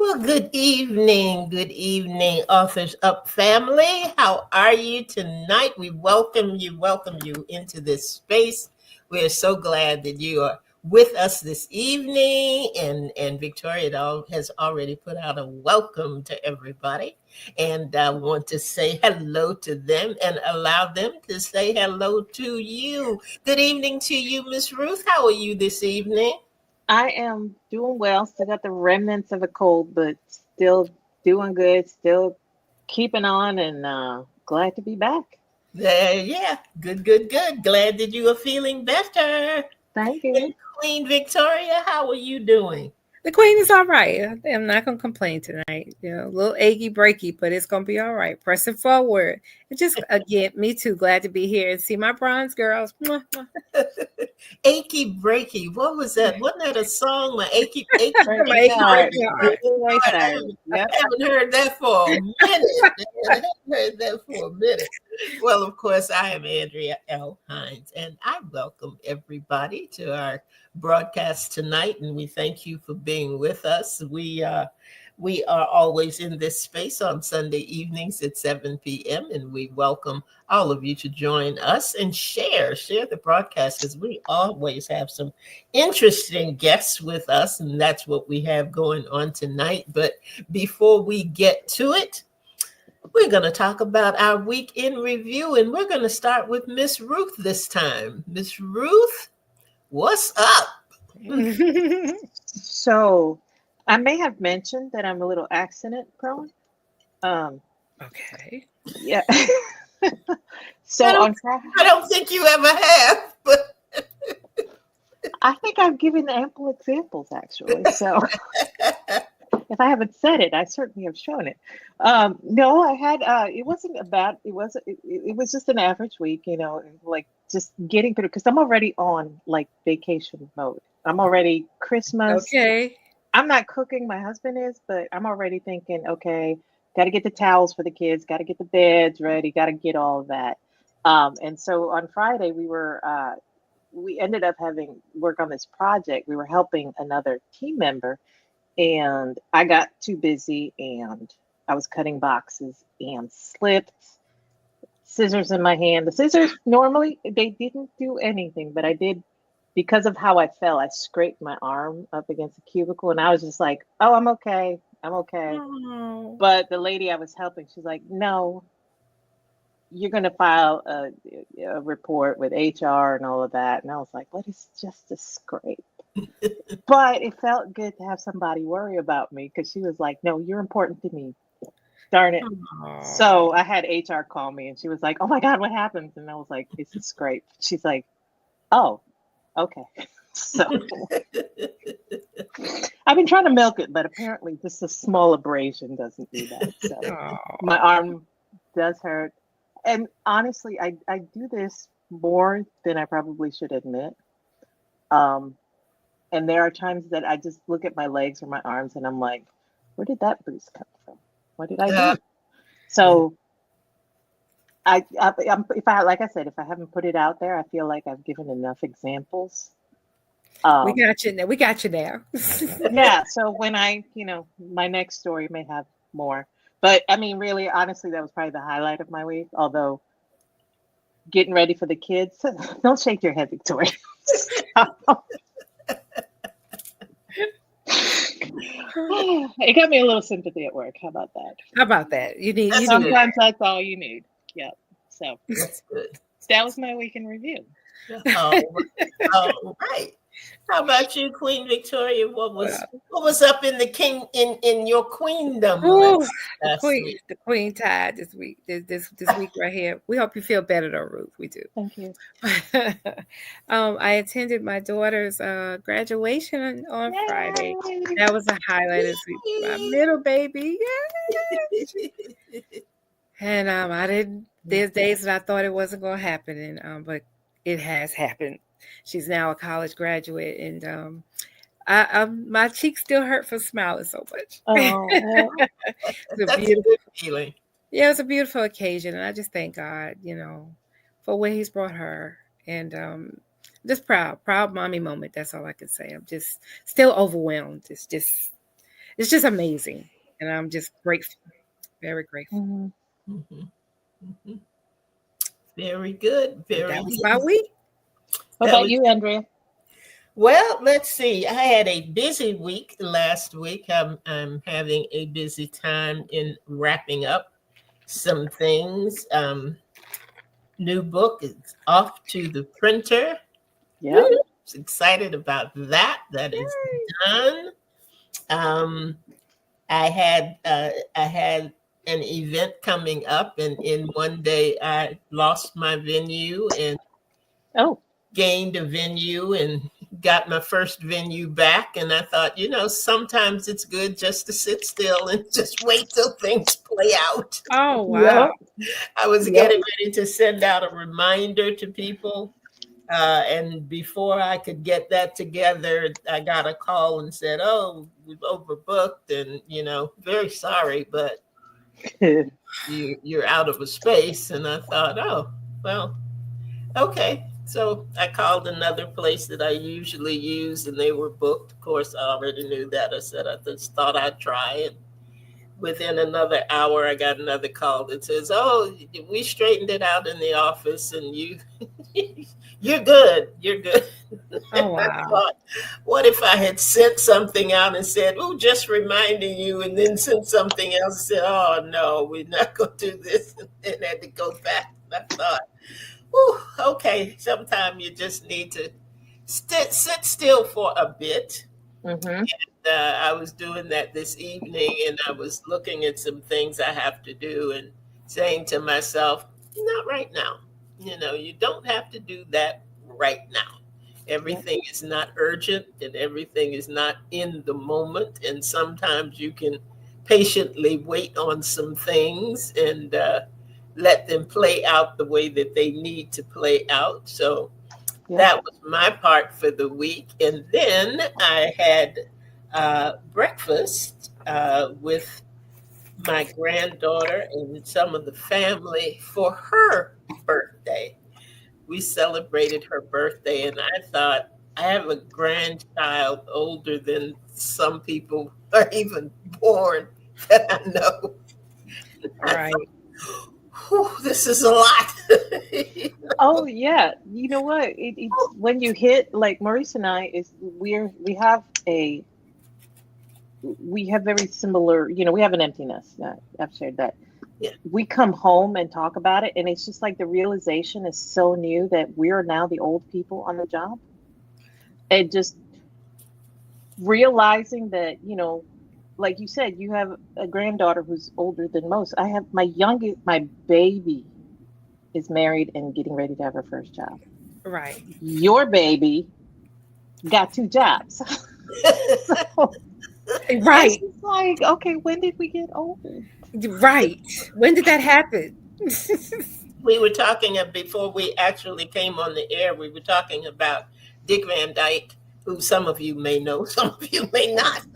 Well, good evening, Authors Up family. How are you tonight? We welcome you into this space. We are so glad that you are with us this evening. And Victoria has already put out a welcome to everybody. And I want to say hello to them and allow them to say hello to you. Good evening to you, Miss Ruth. How are you this evening? I am doing well. Still got the remnants of a cold, but still doing good. Still keeping on, and glad to be back. Yeah, good. Glad that you are feeling better. Thank And you. Queen Victoria, how are you doing? The queen is all right. I'm not gonna complain tonight. A little achy breaky, but it's gonna be all right. Pressing forward. And just again, me too. Glad to be here and see my bronze girls. Mwah, mwah. Achy breaky. What was that? Wasn't that a song? My achy Break My it achy hard. breaky Break heart. it right I side. haven't, Yep. I haven't heard that for a minute. I haven't heard that for a minute. Well, of course, I am Andrea L. Hines, and I welcome everybody to our broadcast tonight, and we thank you for being with us. We are always in this space on Sunday evenings at 7 p.m., and we welcome all of you to join us and share the broadcast, because we always have some interesting guests with us, and that's what we have going on tonight. But before we get to it, we're going to talk about our week in review, and we're going to start with Miss Ruth this time. Miss Ruth, what's up? So I may have mentioned that I'm a little accident prone. Um, Okay. yeah. I So don't, on Friday, I don't think you ever have, but I think I've given ample examples actually. So if I haven't said it, I certainly have shown it. No, I had. It wasn't a bad. It was just an average week. Like just getting through because I'm already on like vacation mode. I'm already Christmas. Okay. I'm not cooking. My husband is, but I'm already thinking, okay, got to get the towels for the kids. Got to get the beds ready. Got to get all of that. And so on Friday we ended up having work on this project. We were helping another team member and I got too busy and I was cutting boxes and slipped, scissors in my hand. The scissors normally they didn't do anything, but I did because of how I fell. I scraped my arm up against the cubicle and I was just like, "Oh, I'm okay. I'm okay." Oh. But the lady I was helping, she's like, "No, you're going to file a report with HR and all of that." And I was like, "What is just a scrape?" But it felt good to have somebody worry about me because she was like, "No, you're important to me. Darn it." So I had HR call me and she was like, "Oh my God, what happened?" And I was like, "It's a scrape." She's like, "Oh, okay." So I've been trying to milk it, but apparently just a small abrasion doesn't do that. So my arm does hurt. And honestly, I do this more than I probably should admit. And there are times that I just look at my legs or my arms and I'm like, where did that bruise come from? What did I do? So if I, like I said, if I haven't put it out there, I feel like I've given enough examples. We got you there. We got you there. Yeah. So when my next story may have more, but I mean, really, honestly, that was probably the highlight of my week. Although getting ready for the kids, don't shake your head, Victoria. It got me a little sympathy at work. How about that? How about that? You That's need good. Sometimes that's all you need. Yep. So That's good. that was my week in review. Oh, all right. How about you, Queen Victoria? Well, What was up in the king in your queendom ooh, last week? the queen tide this week. This week right here. We hope you feel better though, Ruth. We do. Thank you. I attended my daughter's graduation on Friday. Yay! That was a highlight this week. My middle baby, and I didn't. There's days that I thought it wasn't going to happen, and but it has happened. She's now a college graduate, and my cheeks still hurt from smiling so much. Oh, It's a That's a beautiful, good feeling. yeah, it was a beautiful occasion, and I just thank God, for where He's brought her, and just proud mommy moment. That's all I can say. I'm just still overwhelmed. It's just amazing, and I'm just grateful, very grateful. mhm. Mhm, mhm. Very good. Very That was my good. week. What That about was you, Andrea? well. Let's see. I had a busy week last week. I'm having a busy time in wrapping up some things. New book is off to the printer. Yep. Woo! Excited about that. That is done. Um, I had an event coming up, and in one day I lost my venue and Oh, gained a venue and got my first venue back. And I thought, sometimes it's good just to sit still and just wait till things play out. Oh wow. yep. I was Yep. getting ready to send out a reminder to people. And before I could get that together, I got a call and said, "Oh, we've overbooked, and very sorry, but you're out of a space." And I thought, "Oh, well, okay." So I called another place that I usually use, and they were booked. Of course, I already knew that. I said I just thought I'd try it. Within another hour, I got another call that says, "Oh, we straightened it out in the office, and you're good. You're good." Oh I wow. thought, what if I had sent something out and said, "Oh, just reminding you," and then sent something else and said, "Oh no, we're not going to do this," and then had to go back. And I thought, "Oh, okay. Sometimes you just need to sit still for a bit." Mm-hmm. I was doing that this evening, and I was looking at some things I have to do and saying to myself, not right now. You don't have to do that right now. Yep. Everything is not urgent and everything is not in the moment. And sometimes you can patiently wait on some things and let them play out the way that they need to play out. So Yep. that was my part for the week. And then I had breakfast with my granddaughter and some of the family for her birthday. We celebrated her birthday, and I thought, I have a grandchild older than some people are even born that I know. I thought, Right. whew, this is a lot. Oh yeah. You know what? It's when you hit like Maurice and I is we have very similar. We have an emptiness. I've shared that. Yeah. We come home and talk about it, and it's just like the realization is so new that we are now the old people on the job, and just realizing that like you said, you have a granddaughter who's older than most. I have my baby is married and getting ready to have her first child. Right. Your baby got two jobs. So it's Right. just like, okay, when did we get old? Right. When did that happen? We were talking before we actually came on the air. We were talking about Dick Van Dyke, who some of you may know, some of you may not.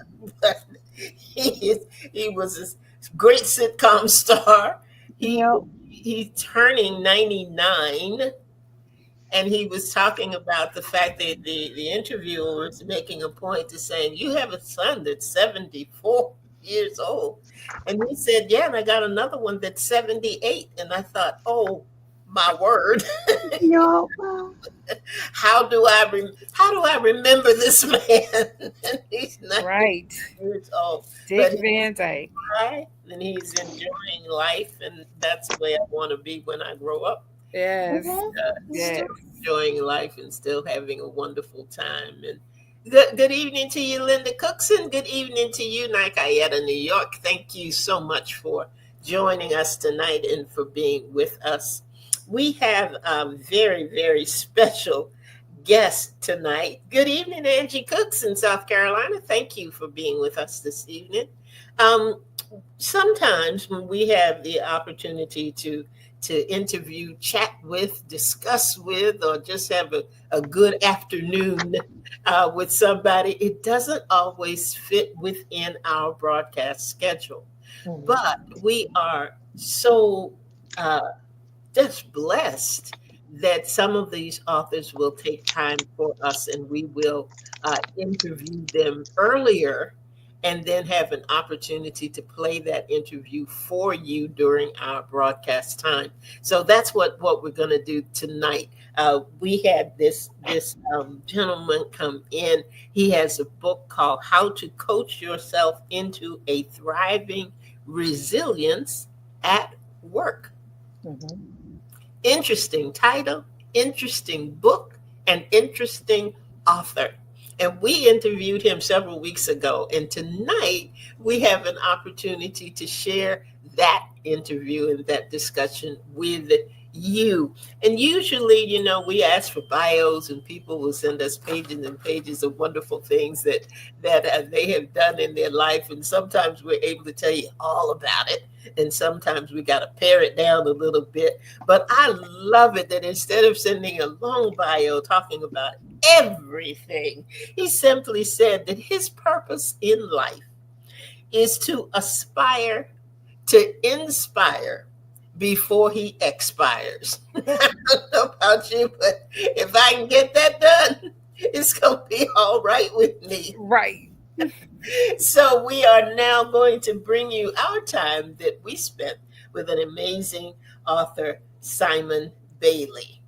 But he was a great sitcom star. He Yep. he's turning 99, and he was talking about the fact that the interviewer was making a point to saying, "You have a son that's 74 years old." And he said, "Yeah, and I got another one that's 78." And I thought, "Oh my word. Y'all, How do I remember this man? He's 90 Right. years old, Dick but Van Dyke. high and he's enjoying life, and that's the way I want to be when I grow up. Yes. Still Yes. enjoying life and still having a wonderful time. And good evening to you, Linda Cookson. Good evening to you, Nikayetta, New York. Thank you so much for joining us tonight and for being with us. We have a very, very special guest tonight. Good evening, Angie Cooks in South Carolina. Thank you for being with us this evening. Um, Sometimes when we have the opportunity to interview, chat with, discuss with, or just have a good afternoon with somebody, it doesn't always fit within our broadcast schedule. But we are so just blessed that some of these authors will take time for us and we will interview them earlier and then have an opportunity to play that interview for you during our broadcast time. So that's what we're going to do tonight. We had this gentleman come in. He has a book called How to Coach Yourself into a Thriving Resilience at Work. Interesting title, interesting book, and interesting author. And we interviewed him several weeks ago. And tonight we have an opportunity to share that interview and that discussion with you. And usually, we ask for bios and people will send us pages and pages of wonderful things that they have done in their life. And sometimes we're able to tell you all about it. And sometimes we got to pare it down a little bit. But I love it that instead of sending a long bio talking about everything, he simply said that his purpose in life is to aspire to inspire before he expires. I don't know about you, but if I can get that done, it's going to be all right with me. Right. So we are now going to bring you our time that we spent with an amazing author, Simon Bailey.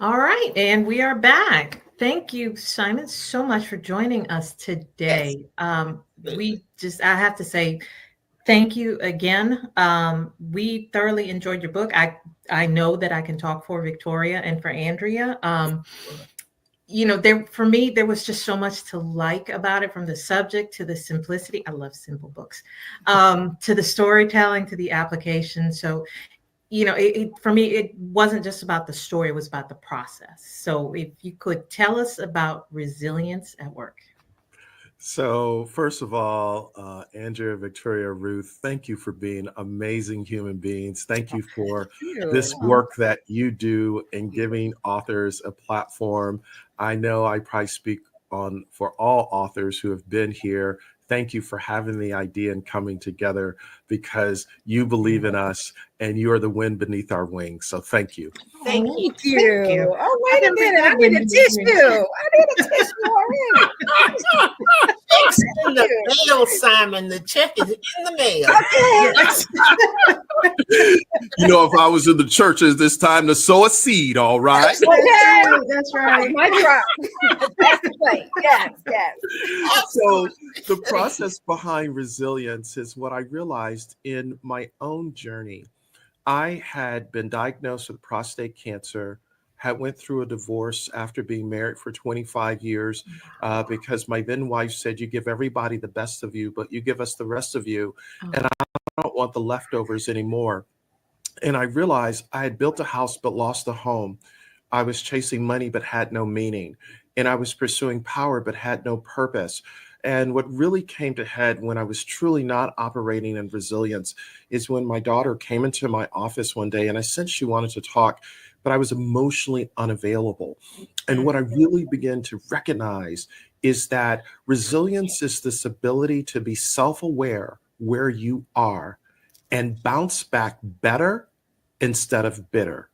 All right, and we are back. Thank you, Simon, so much for joining us today. I have to say, thank you again. We thoroughly enjoyed your book. I know that I can talk for Victoria and for Andrea. For me, there was just so much to like about it, from the subject to the simplicity. I love simple books, to the storytelling, to the application. So for me, it wasn't just about the story, it was about the process. So if you could tell us about Resilience at Work. So, first of all, Andrea, Victoria, Ruth, thank you for being amazing human beings. Thank you for this work that you do in giving authors a platform. I know I probably speak for all authors who have been here. Thank you for having the idea and coming together, because you believe in us and you are the wind beneath our wings. So thank you. Thank you. Thank you. Oh, wait a minute. I need a tissue already. Check's in the mail, Simon. The check is in the mail. If I was in the churches, it's time to sow a seed, all right? That's right. My drop. That's the play. Yes. So the process behind resilience is what I realized in my own journey. I had been diagnosed with prostate cancer, had went through a divorce after being married for 25 years because my then wife said, you give everybody the best of you, but you give us the rest of you. And I don't want the leftovers anymore. And I realized I had built a house but lost a home. I was chasing money but had no meaning. And I was pursuing power but had no purpose. And what really came to head when I was truly not operating in resilience is when my daughter came into my office one day and I said she wanted to talk, but I was emotionally unavailable. And what I really began to recognize is that resilience is this ability to be self aware where you are and bounce back better instead of bitter.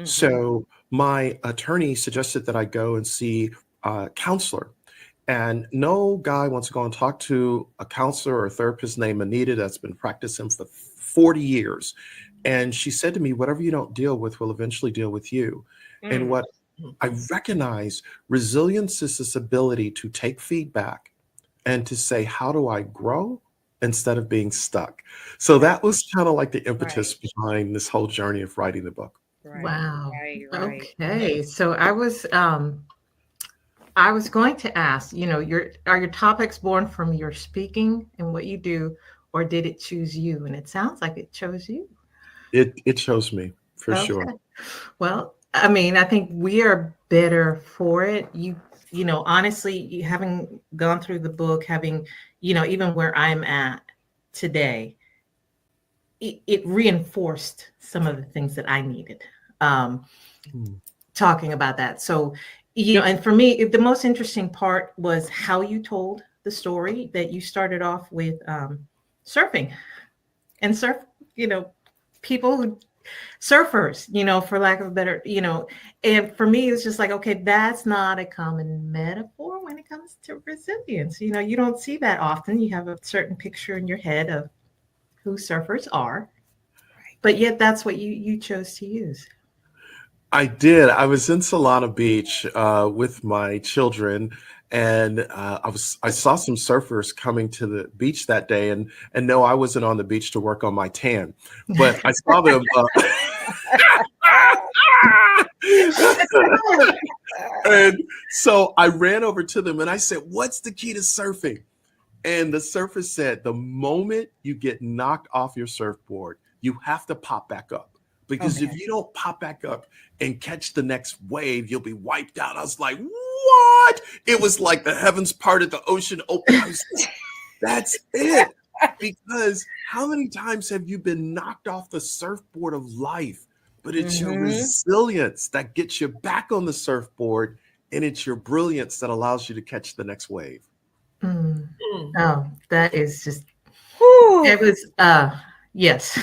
So my attorney suggested that I go and see a counselor. And no guy wants to go and talk to a counselor or a therapist named Anita that's been practicing for 40 years. And she said to me, whatever you don't deal with will eventually deal with you. And what I recognize, resilience is this ability to take feedback and to say, how do I grow instead of being stuck? So that was kind of like the impetus behind this whole journey of writing the book. Wow. Right. Okay. So I was going to ask, are your topics born from your speaking and what you do, or did it choose you? And it sounds like it chose you. It chose me for Okay. sure. Well, I mean, I think we are better for it. Honestly, having gone through the book, having, even where I'm at today, it reinforced some of the things that I needed. Talking about that. So, and for me, the most interesting part was how you told the story, that you started off with surfing and people who surfers, for lack of a better, and for me, it's just like, okay, that's not a common metaphor when it comes to resilience. You don't see that often. You have a certain picture in your head of who surfers are, but yet that's what you chose to use. I did. I was in Solana Beach with my children, and I saw some surfers coming to the beach that day, and no, I wasn't on the beach to work on my tan, but I saw them. And so I ran over to them and I said, "What's the key to surfing?" And the surfer said, "The moment you get knocked off your surfboard, you have to pop back up. Because if you don't pop back up and catch the next wave, you'll be wiped out." I was like, "What?" It was like the heavens parted, the ocean opened. I was like, that's it. Because how many times have you been knocked off the surfboard of life? But it's your resilience that gets you back on the surfboard, and it's your brilliance that allows you to catch the next wave. Oh, that is just, it was, yes.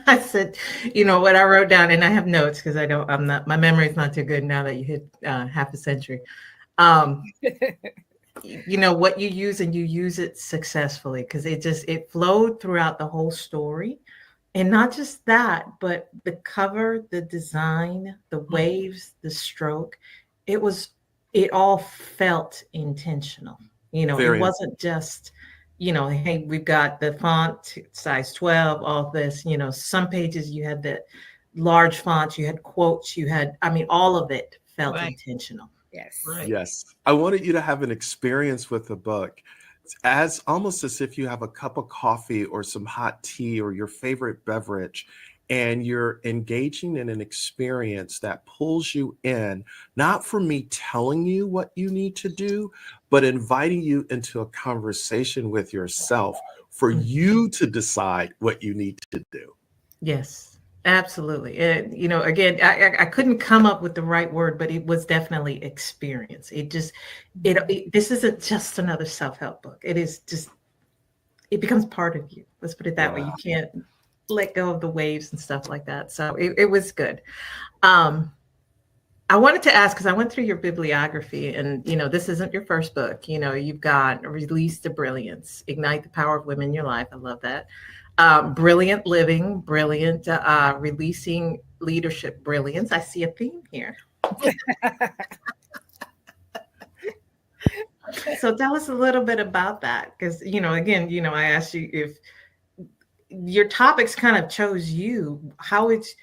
I said, what I wrote down, and I have notes because my memory is not too good now that you hit half a century. What you use, and you use it successfully, because it flowed throughout the whole story. And not just that, but the cover, the design, the waves, the stroke, it all felt intentional. It wasn't just, hey, we've got the font size 12, all this, some pages you had the large fonts, you had quotes, all of it felt intentional. Yes. Yes. I wanted you to have an experience with the book as almost as if you have a cup of coffee or some hot tea or your favorite beverage, and you're engaging in an experience that pulls you in, not for me telling you what you need to do, but inviting you into a conversation with yourself for you to decide what you need to do. Yes, absolutely. And, again, I couldn't come up with the right word, but it was definitely experience. This isn't just another self-help book. It is just, it becomes part of you. Let's put it that way. You can't let go of the waves and stuff like that. So it was good. I wanted to ask, because I went through your bibliography, and, this isn't your first book. You've got Release the Brilliance, Ignite the Power of Women in Your Life. I love that. Brilliant Living, Brilliant, Releasing Leadership Brilliance. I see a theme here. So tell us a little bit about that, because, again, I asked you if your topics kind of chose you. How is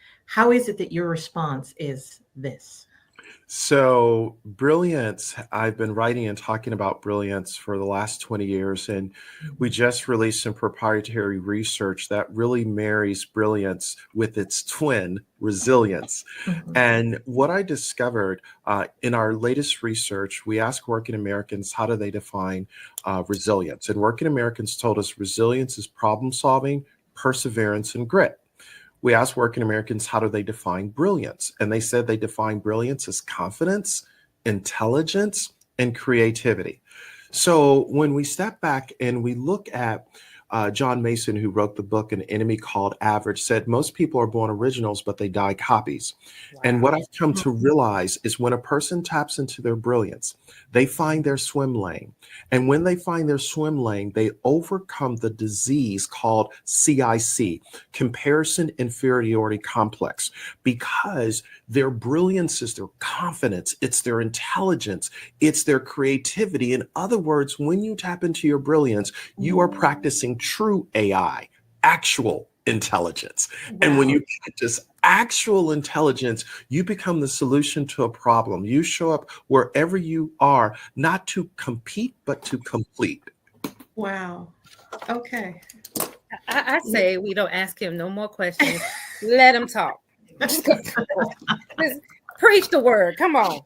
it that your response is this? So, brilliance, I've been writing and talking about brilliance for the last 20 years, and we just released some proprietary research that really marries brilliance with its twin, resilience. Mhm. And what I discovered in our latest research, we asked working Americans how do they define resilience. And working Americans told us resilience is problem solving, perseverance, and grit. We asked working Americans how do they define brilliance, and they said they define brilliance as confidence, intelligence, and creativity. So when we step back and we look at John Mason, who wrote the book An Enemy Called Average, said most people are born originals, but they die copies. And what Wow. I've come to realize is when a person taps into their brilliance, they find their swim lane. And when they find their swim lane, they overcome the disease called CIC, comparison inferiority complex, because their brilliance is their confidence, it's their intelligence, it's their creativity. In other words, when you tap into your brilliance, you are practicing true AI, actual intelligence. And when Wow. you practice actual intelligence, you become the solution to a problem. You show up wherever you are, not to compete, but to complete. Wow. Okay. I say we don't ask him no more questions. Let him talk. Just go. Just preach the word. Come on.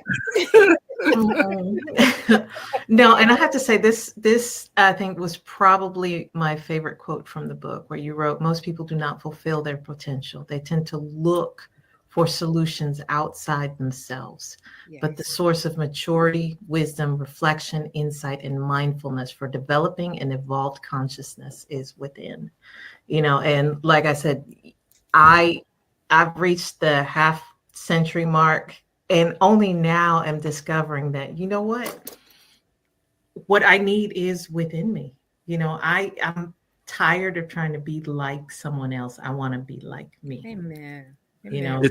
Mhm. No, and I have to say this I think was probably my favorite quote from the book, where you wrote, most people do not fulfill their potential. They tend to look for solutions outside themselves. But the Yes. source of maturity, wisdom, reflection, insight, and mindfulness for developing an evolved consciousness is within. And like I said, I I've reached the half century mark, and only now am discovering that, what I need is within me. I'm tired of trying to be like someone else. I want to be like me. Amen. you Amen. know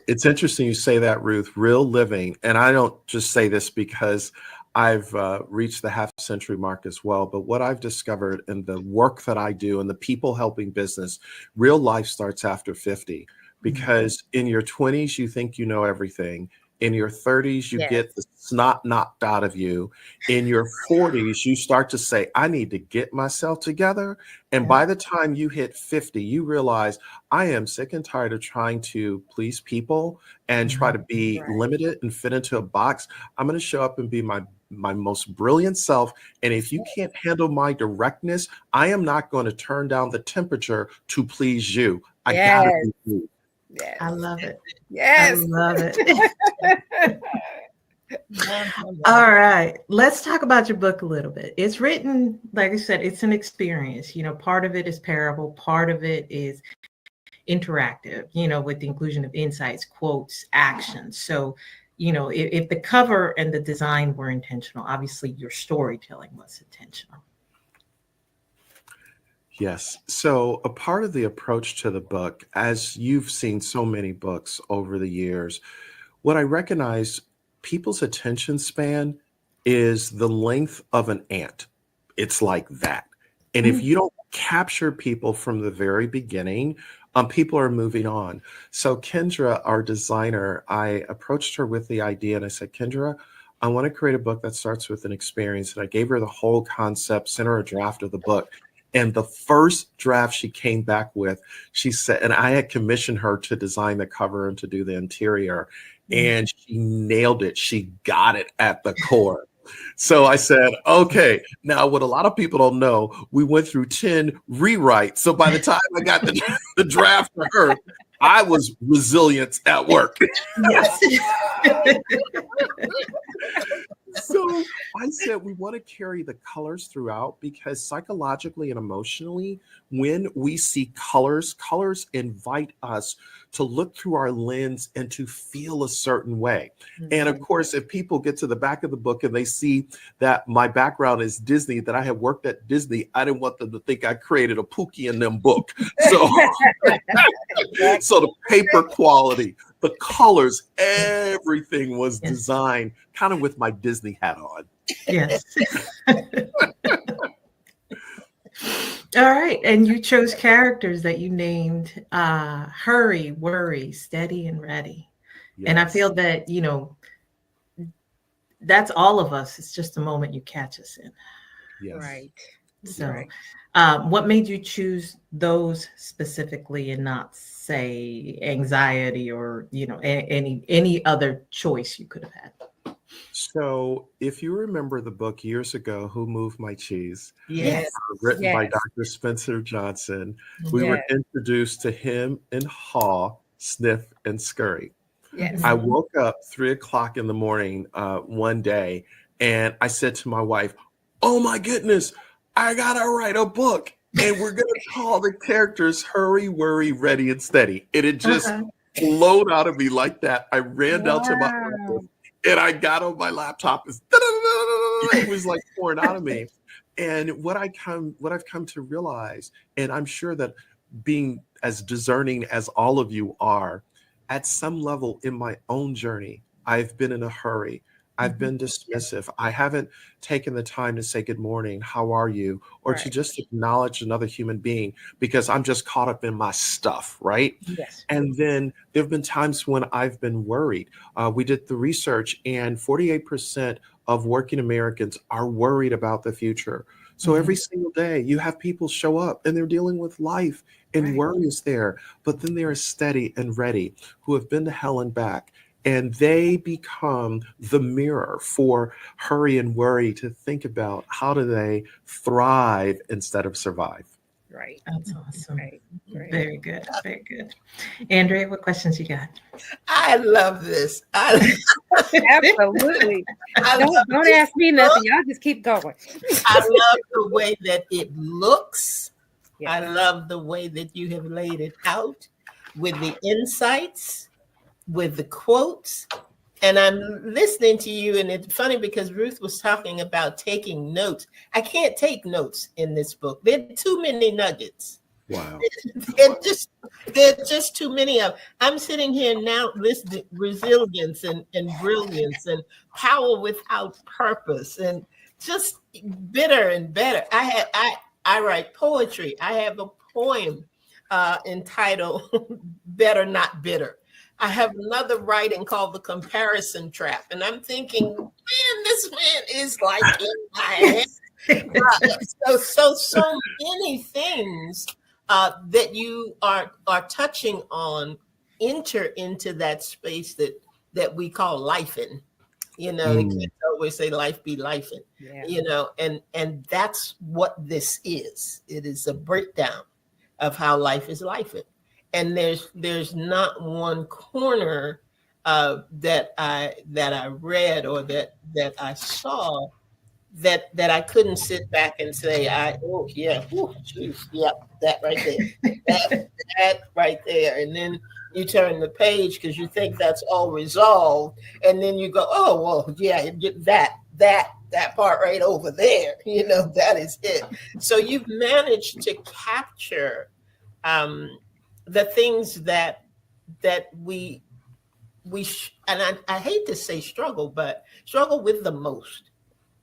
It's interesting you say that, Ruth. Real living, and I don't just say this because I've reached the half century mark as well, but what I've discovered in the work that I do and the people helping business, real life starts after 50. Because in your 20s, you think you know everything. In your 30s, you Yes. get the snot knocked out of you. In your 40s, you start to say, I need to get myself together. And by the time you hit 50, you realize I am sick and tired of trying to please people and try to be Right. limited and fit into a box. I'm going to show up and be my most brilliant self. And if you can't handle my directness, I am not going to turn down the temperature to please you. I got to Yes. be you. Yes. I love it. I Yes. love it. All right, let's talk about your book a little bit. It's written, like I said, it's an experience. Part of it is parable, part of it is interactive, with the inclusion of insights, quotes, actions. So, if the cover and the design were intentional, obviously your storytelling was intentional. Yes. So, a part of the approach to the book, as you've seen so many books over the years, what I recognize people's attention span is the length of an ant. It's like that. And if Mm. you don't capture people from the very beginning, people are moving on. So, Kendra, our designer, I approached her with the idea and I said, Kendra, I want to create a book that starts with an experience. And I gave her the whole concept, sent her a draft of the book. And the first draft she came back with, she said, and I had commissioned her to design the cover and to do the interior, and she nailed it. She got it at the core. So I said, okay, now what a lot of people don't know, we went through 10 rewrites. So by the time I got the draft for her, I was resilient at work. Yes. So I said we want to carry the colors throughout because psychologically and emotionally, when we see colors, colors invite us to look through our lens and to feel a certain way. And of course, if people get to the back of the book and they see that my background is Disney, that I have worked at Disney, I didn't want them to think I created a Pookie in them book. So, so the paper quality, the colors, everything was Yes. designed kind of with my Disney hat on. Yes. All right. And you chose characters that you named Hurry, Worry, Steady, and Ready. And I Yes. feel that, that's all of us. It's just the moment you catch us in. Yes. Right. So, Right. what made you choose those specifically and not say anxiety or, any other choice you could have had? So, if you remember the book years ago, Who Moved My Cheese, Yes. written by Yes. Dr. Spencer Johnson, we Mhm. were Yes. introduced to him in Haw, Sniff, and Scurry. Yes. I woke up 3 o'clock in the morning one day and I said to my wife, "Oh my goodness, I gotta write a book. And we're gonna call the characters Hurry, Worry, Ready, and Steady." It had just Uh-huh. flowed out of me like that. I ran down to my Wow. office and I got on my laptop. It was like pouring out of me. And what I've come to realize, and I'm sure that being as discerning as all of you are, at some level in my own journey, I've been in a hurry. I've Mhm. been dismissive. I haven't taken the time to say good morning, how are you, or to Right. just acknowledge another human being because I'm just caught up in my stuff, right? Yes. And then there have been times when I've been worried. We did the research, and 48% of working Americans are worried about the future. So Mhm. every single day, you have people show up and they're dealing with life, and Right. worry is there. But then there is steady and ready who have been to hell and back. And they become the mirror for hurry and worry to think about how do they thrive instead of survive. Right. That's awesome. Right. Right. Very good. Very good. Andrea, what questions you got? I love this. Absolutely. I love Don't this ask me book. nothing. Y'all just keep going. I love the way that it looks. I Yes. love the way that you have laid it out with the insights, with the quotes. And I'm listening to you, and it's funny because Ruth was talking about taking notes. I can't take notes in this book. There are too many nuggets. Wow. They're just too many of. I'm sitting here now listening resilience and brilliance and power without purpose and just bitter and better. I write poetry. I have a poem entitled "Better Not Bitter." I have another writing called "The Comparison Trap," and I'm thinking, man, this man is like in my head. So many things that you are touching on enter into that space that we call life in. The Mm. kids always say life be life in, Yeah. and that's what this is. It is a breakdown of how life is life in. And there's not one corner that I read or that I saw that I couldn't sit back and say, oh yeah, geez, yep, that right there, that right there, and then you turn the page because you think that's all resolved, and then you go, oh well, yeah, that part right over there, that is it. So you've managed to capture um, the things that and I hate to say struggle, but struggle with the most,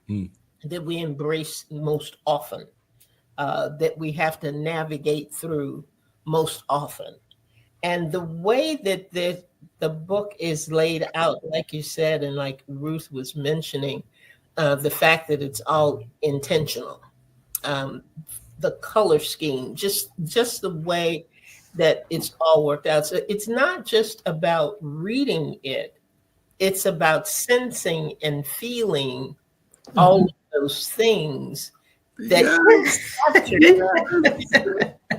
Mm. that we embrace most often, that we have to navigate through most often. And the way that the book is laid out, like you said, and like Ruth was mentioning, the fact that it's all intentional, um, the color scheme, just the way that it's all worked out. So it's not just about reading it; it's about sensing and feeling all Mhm. of those things that Yes. captured.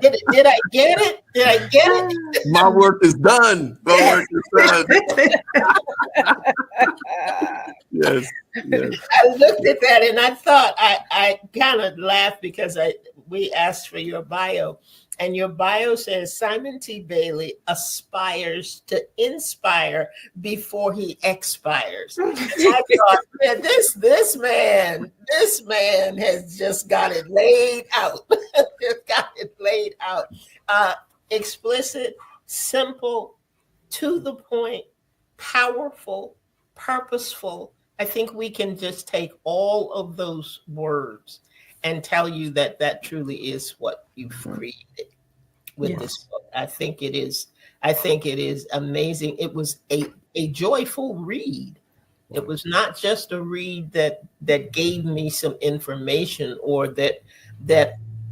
Did I get it? Did I get it? My work is done. My work is done. Yes. Yes. I looked at that and I thought I kind of laughed because we asked for your bio, and your bio says Simon T. Bailey aspires to inspire before he expires. I thought, man, this man has just got it laid out. Just got it laid out. Explicit, simple, to the point, powerful, purposeful. I think we can just take all of those words and tell you that that truly is what you've created with this Yes. book. I think it is. I think it is amazing. It was a joyful read. It was not just a read that gave me some information or that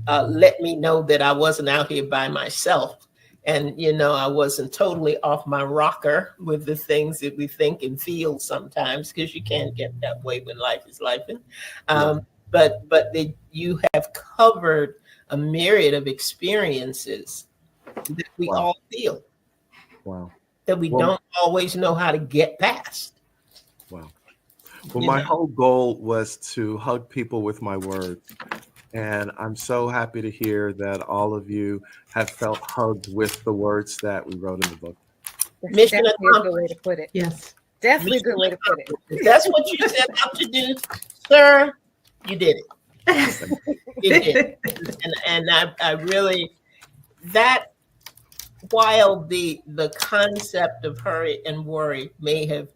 let me know that I wasn't out here by myself. And, I wasn't totally off my rocker with the things that we think and feel sometimes, because you can't get that way when life is life. But you have covered a myriad of experiences that we all feel, that we don't always know how to get past. Wow. Well, my whole goal was to hug people with my words. And I'm so happy to hear that all of you have felt hugged with the words that we wrote in the book. Mission Definitely a good way to put it. Yes. Definitely a good way to put it. If that's what you set out to do, sir, you did it. You did. And I really, that, while the concept of hurry and worry may have,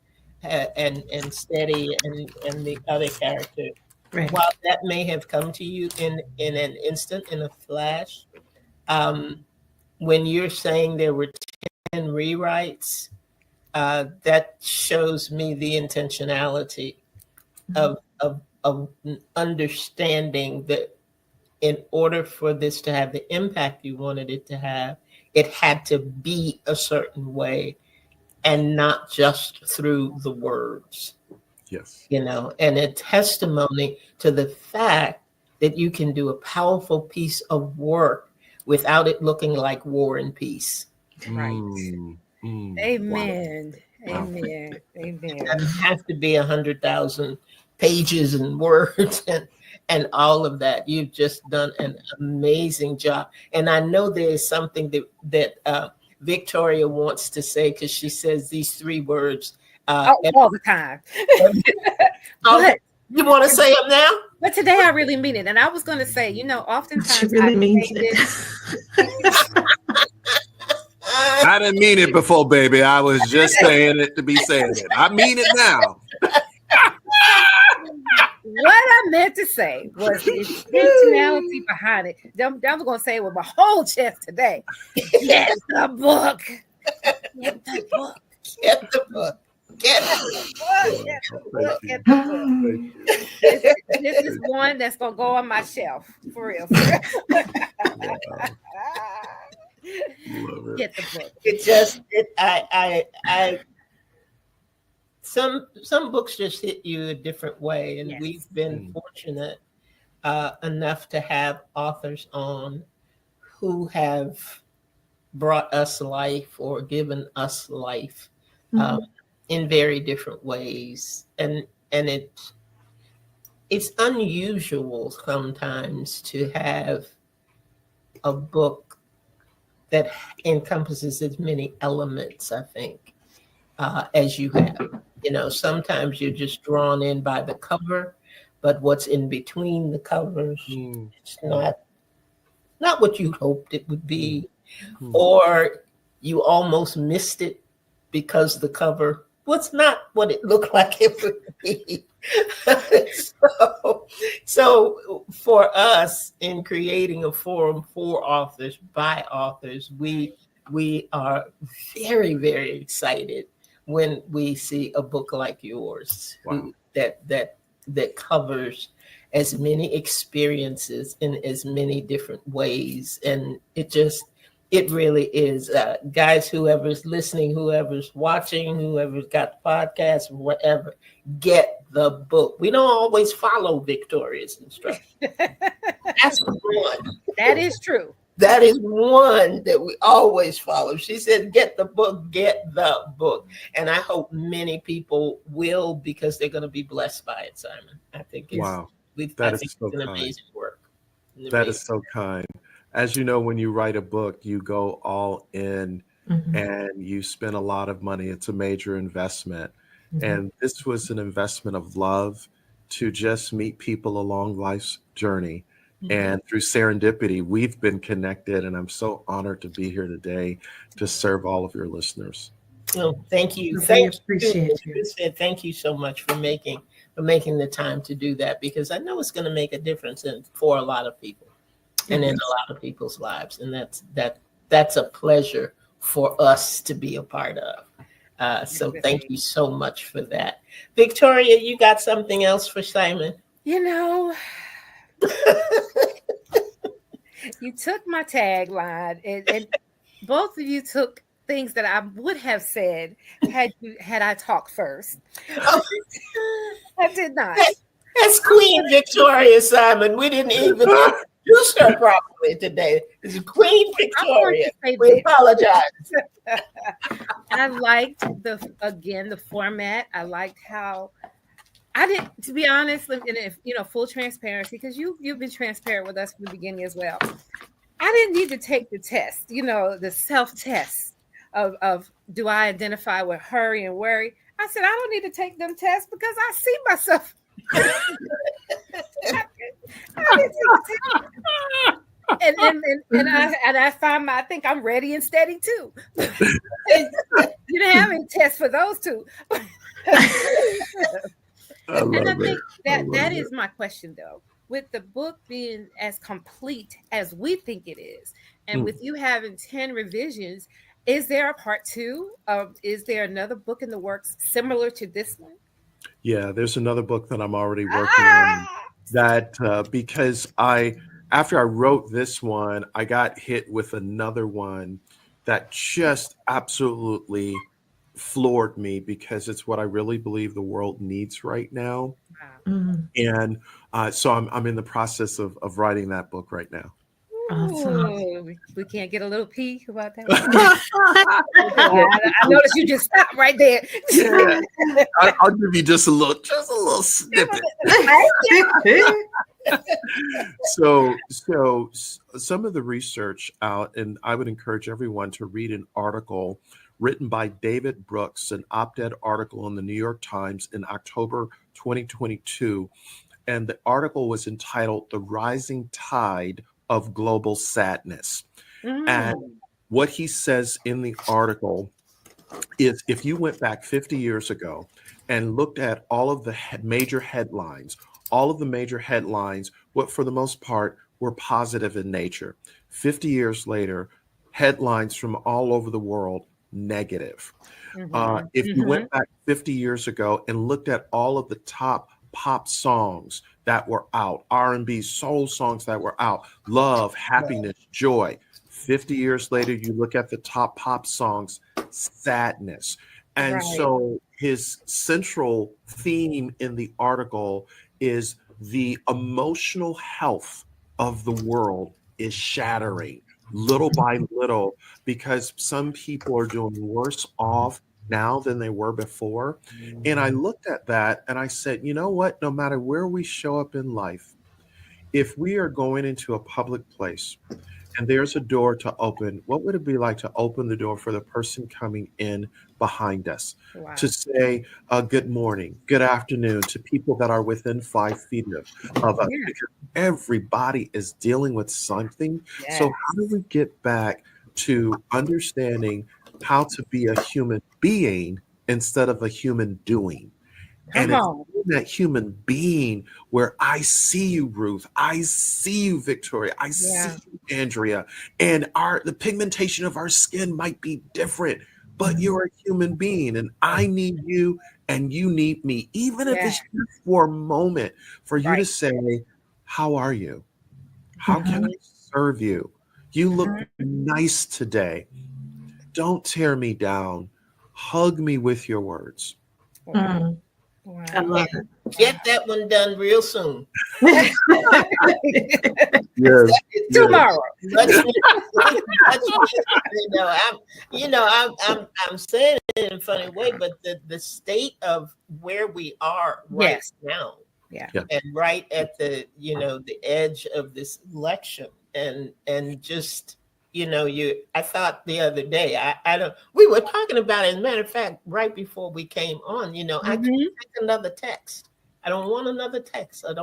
and Steady and the other character, Right. while that may have come to you in an instant, in a flash, when you're saying there were 10 rewrites, that shows me the intentionality of understanding that in order for this to have the impact you wanted it to have, it had to be a certain way and not just through the words. Yes. And a testimony to the fact that you can do a powerful piece of work without it looking like War and Peace. Right. Amen. Wow. Amen. Amen. It doesn't have to be 100,000 pages and words and all of that. You've just done an amazing job. And I know there is something that Victoria wants to say, because she says these 3 words all the time. But, you want to say them now? But today I really mean it. And I was going to say, oftentimes She really means it. I didn't mean it before, baby. I was just saying it to be saying it. I mean it now. What I meant to say was the intentionality behind it. I'm going to say it with my whole chest today. Get the book. Get the book. Get the book. Get the book. This is one that's going to go on my shelf. For real. Get the book. Some books just hit you a different way, and we've been fortunate enough to have authors on who have brought us life or given us life in very different ways, and it's unusual sometimes to have a book that encompasses as many elements, I think, as you have. Sometimes you're just drawn in by the cover, but what's in between the covers, it's not what you hoped it would be, or you almost missed it because the cover was not what it looked like it would be. So for us, in creating a forum for authors by authors, we are very, very excited when we see a book like yours. Wow. that covers as many experiences in as many different ways, and it really is, guys, whoever's listening, whoever's watching, whoever's got the podcast, whatever, get the book. We don't always follow Victoria's instructions. That's one. That is true. That is one that we always follow. She said, get the book, get the book. And I hope many people will, because they're going to be blessed by it, Simon. I think it's, wow. it's an amazing work. That is so kind. As you know, when you write a book, you go all in and you spend a lot of money. It's a major investment. And this was an investment of love to just meet people along life's journey. And through serendipity, we've been connected. And I'm so honored to be here today to serve all of your listeners. Oh, thank you. Appreciate you. Thank you so much for making the time to do that, because I know it's going to make a difference for a lot of people and in a lot of people's lives. And that's a pleasure for us to be a part of. So thank you so much for that. Victoria, you got something else for Simon? You know, you took my tagline, and both of you took things that I would have said had I talked first. Oh, I did not. that's Queen Victoria, Simon. We didn't even introduce her properly today. It's Queen Victoria. We apologize. I liked the format. I liked how I didn't, to be honest, and if full transparency, because you've been transparent with us from the beginning as well. I didn't need to take the test, the self-test of do I identify with hurry and worry. I said I don't need to take them tests because I see myself. And I find I think I'm ready and steady too. You didn't have any tests for those two. And I think that is my question though. With the book being as complete as we think it is, and with you having 10 revisions, is there a part 2? Is there another book in the works similar to this one? Yeah, there's another book that I'm already working on that because after I wrote this one, I got hit with another one that just absolutely floored me because it's what I really believe the world needs right now. Wow. And so I'm in the process of writing that book right now. Awesome. We can't get a little peek about that one. I noticed you just stopped right there. Yeah. I'll give you just a little snippet. So some of the research out, and I would encourage everyone to read an article written by David Brooks, an op-ed article in the New York Times in October 2022. And the article was entitled "The Rising Tide of Global Sadness." And what he says in the article is if you went back 50 years ago and looked at all of the major headlines, what for the most part were positive in nature. 50 years later, headlines from all over the world, negative. If you went back 50 years ago and looked at all of the top pop songs that were out, R&B, soul songs that were out, love, happiness, joy. 50 years later, you look at the top pop songs, sadness. And so his central theme in the article is the emotional health of the world is shattering little by little because some people are doing worse off now than they were before. And I looked at that and I said, you know what? No matter where we show up in life, if we are going into a public place and there's a door to open, what would it be like to open the door for the person coming in behind us? Wow. To say good morning, good afternoon to people that are within 5 feet of us, because everybody is dealing with something. Yes. So how do we get back to understanding how to be a human being instead of a human doing? And it's that human being where I see you, Ruth. I see you, Victoria. I see you, Andrea. And the pigmentation of our skin might be different, but you're a human being, and I need you, and you need me. Even if it's just for a moment, for you to say, "How are you? How can I serve you? You look nice today. Don't tear me down. Hug me with your words." Wow. I love it. Get that one done real soon. Yes. Tomorrow. I'm saying it in a funny way, but the state of where we are right now, and right at the the edge of this election, and just I thought the other day, we were talking about it. As a matter of fact, right before we came on, I can't take another text. I don't want another text. I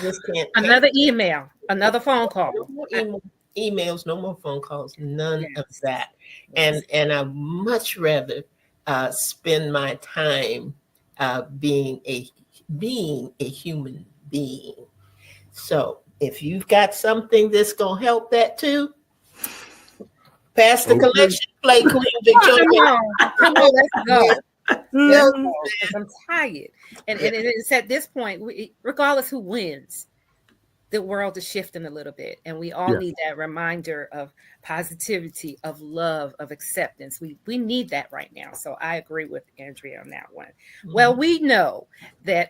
just can't. Another email, another phone call. No more emails, no more phone calls, none of that. And I much rather spend my time being a human being. So if you've got something that's gonna help that too, Pass the Okay. collection plate, Queen Victoria. Come on, let's go. Yeah. Let's go, 'cause I'm tired. And it's at this point, regardless who wins, the world is shifting a little bit, and we all Yeah. need that reminder of positivity, of love, of acceptance. We need that right now. So I agree with Andrea on that one. Well, we know that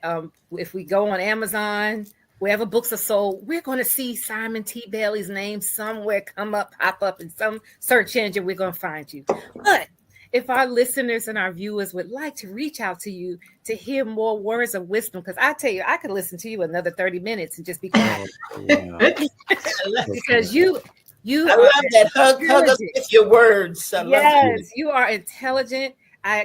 if we go on Amazon, wherever books are sold, we're going to see Simon T. Bailey's name somewhere pop up in some search engine. We're going to find you. But if our listeners and our viewers would like to reach out to you to hear more words of wisdom, because I tell you, I could listen to you another 30 minutes and just be quiet. Oh, wow. Because you I are love that. Hug us intelligent. with your words. I love that. Yes, you are intelligent.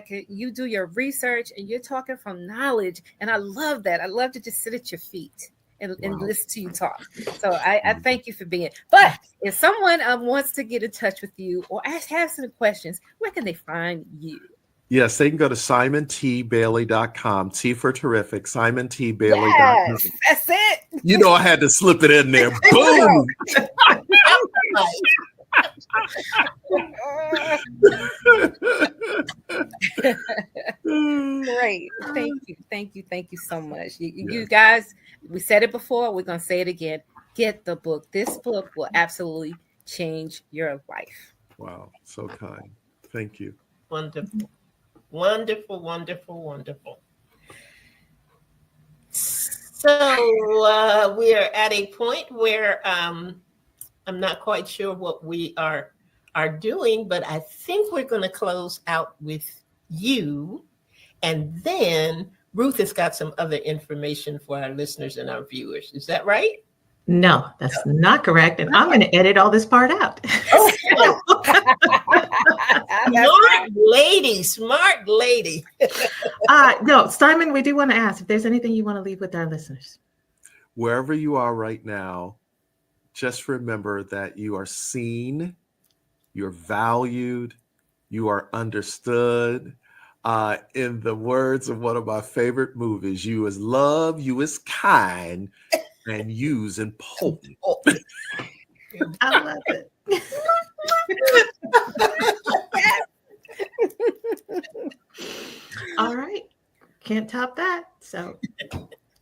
You do your research and you're talking from knowledge. And I love that. I love to just sit at your feet and Wow. listen to you talk. So I thank you for being. But if someone wants to get in touch with you or have some questions, where can they find you? Yes, they can go to simontbailey.com. T for terrific, simontbailey.com. Yes, that's it. You know, I had to slip it in there. Boom. Great. Thank you so much. You guys, we said it before, we're going to say it again. Get the book. This book will absolutely change your life. Wow, so kind. Thank you. Wonderful. Wonderful, wonderful, wonderful. So we are at a point where I'm not quite sure what we are doing, but I think we're going to close out with you. And then Ruth has got some other information for our listeners and our viewers. Is that right? No, that's not correct. And I'm going to edit all this part out. Smart lady. No, Simon, we do want to ask if there's anything you want to leave with our listeners. Wherever you are right now, just remember that you are seen, you're valued, you are understood. In the words of one of my favorite movies, you is love, you is kind, and you's important. I love it. All right. Can't top that. So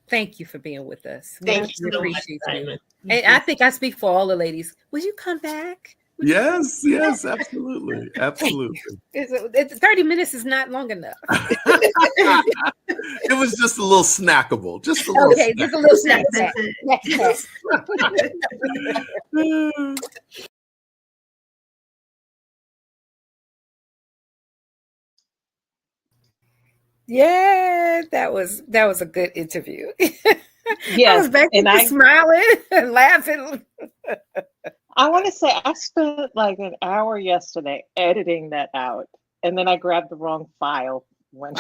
Thank you for being with us. Thank you so much, appreciate you. Simon. And I think I speak for all the ladies. Will you come back? Yes, absolutely. Absolutely. It's 30 minutes is not long enough. It was just a little snackable. Just a little Okay, just a little snack. That's it. Yeah, that was a good interview. Yes, I was back and smiling and laughing. I want to say I spent like an hour yesterday editing that out, and then I grabbed the wrong file when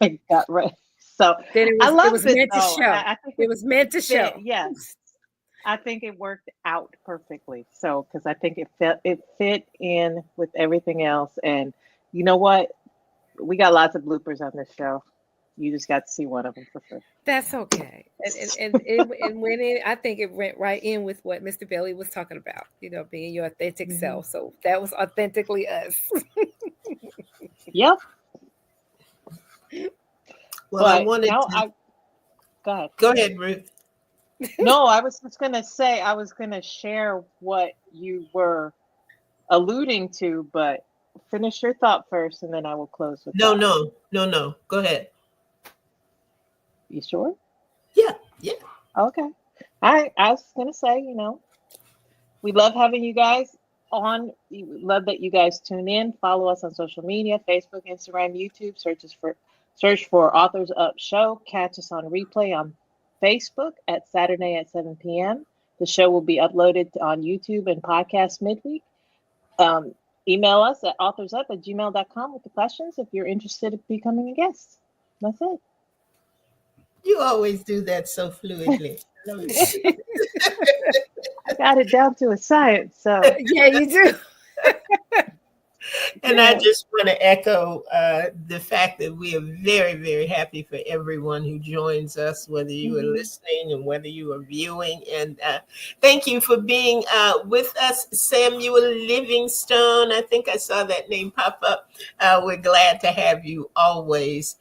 I got ready. So Then I it love was it, meant to though. show. I think It was meant to fit, show. yes, I think it worked out perfectly. So because I think it fit in with everything else, and you know what? We got lots of bloopers on this show. You just got to see one of them for sure. That's okay. And when I think it went right in with what Mr. Bailey was talking about, being your authentic self. So that was authentically us. Yep. Well, But I wanted to go ahead, Ruth. No, I was just gonna say I was gonna share what you were alluding to, but finish your thought first, and then I will close with that. No. Go ahead. You sure? Yeah. Okay. I was gonna say, we love having you guys on. We love that you guys tune in. Follow us on social media: Facebook, Instagram, YouTube. Search for Authors Up Show. Catch us on replay on Facebook at Saturday at 7 p.m. The show will be uploaded on YouTube and podcast midweek. Email us at authorsup@gmail.com with the questions if you're interested in becoming a guest. That's it. You always do that so fluidly. I got it down to a science. So Yeah, you do. And I Yeah. just want to echo the fact that we are very, very happy for everyone who joins us, whether you are Mhm. listening and whether you are viewing. And thank you for being with us, Samuel Livingstone. I think I saw that name pop up. We're glad to have you always.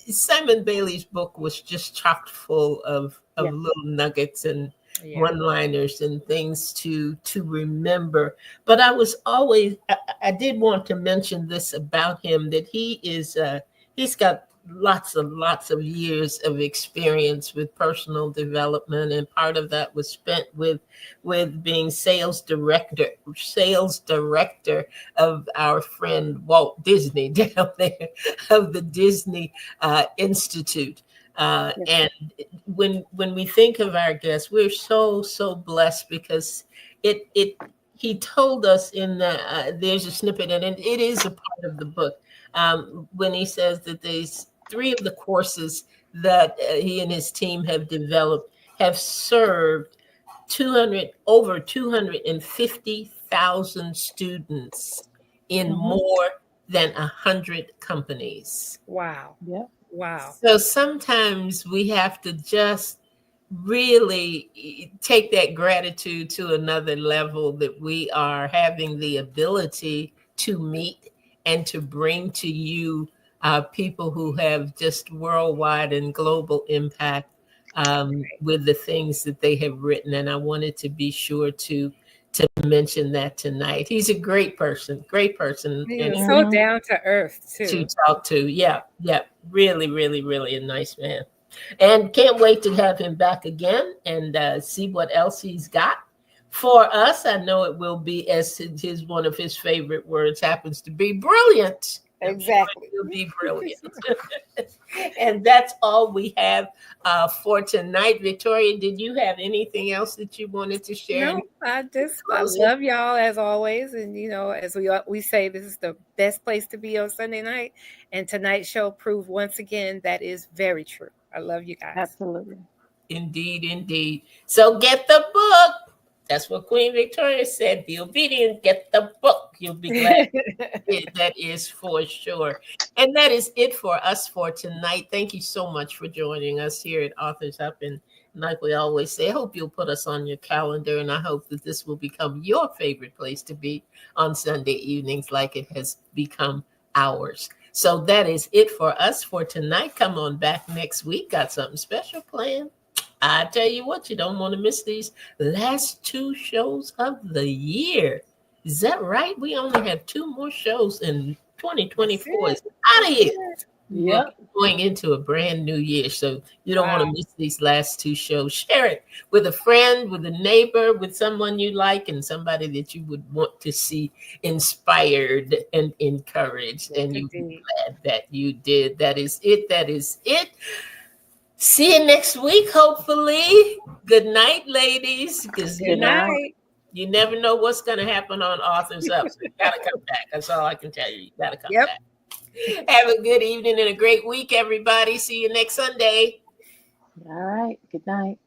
Simon Bailey's book was just chock full of Yeah. little nuggets and Yeah. one-liners and things to remember. But I was always I did want to mention this about him, that he's got lots of years of experience with personal development, and part of that was spent with being sales director of our friend Walt Disney down there, of the Disney Institute. Yeah. And when we think of our guests, we're so blessed, because it he told us in the there's a snippet, and it is a part of the book, when he says that there's three of the courses that he and his team have developed have served 250,000 students in Mhm. more than 100 companies. Wow. Yeah. Wow. So sometimes we have to just really take that gratitude to another level, that we are having the ability to meet and to bring to you people who have just worldwide and global impact, with the things that they have written. And I wanted to be sure to mention that tonight. He's a great person, He and was so Mhm. down to earth to too. talk to. Yeah, yeah, really a nice man. And can't wait to have him back again and see what else he's got for us. I know it will be, as his one of his favorite words happens to be, brilliant. I'm sure Exactly. it will be brilliant. And that's all we have for tonight. Victoria, did you have anything else that you wanted to share? No, I Closing? love y'all as always, and as we say, this is the best place to be on Sunday night, and tonight's show proved once again that is very true. I love you guys. Absolutely. Indeed, indeed. So get the book. That's what Queen Victoria said. Be obedient, get the book. You'll be glad. Yeah, that is for sure. And that is it for us for tonight. Thank you so much for joining us here at Authors Up. And like we always say, I hope you'll put us on your calendar. And I hope that this will become your favorite place to be on Sunday evenings, like it has become ours. So that is it for us for tonight. Come on back next week. Got something special planned. I tell you what, you don't want to miss these last two shows of the year. Is that right? We only have two more shows in That's 2024. it. It's out of That's here. it. We will be Yep. going into a brand new year. So you don't want Wow. to miss these last two shows. Share it with a friend, with a neighbor, with someone you like, and somebody that you would want to see inspired and encouraged. Yes, And you'll be indeed. glad that you did. That is it. That is it. See you next week, hopefully. Good night, ladies, because Good Good night. night. you never know what's going to happen on Authors Up. So you got to come back. That's all I can tell you. You got to come Yep. back. Have a good evening and a great week, everybody. See you next Sunday. All right. Good night.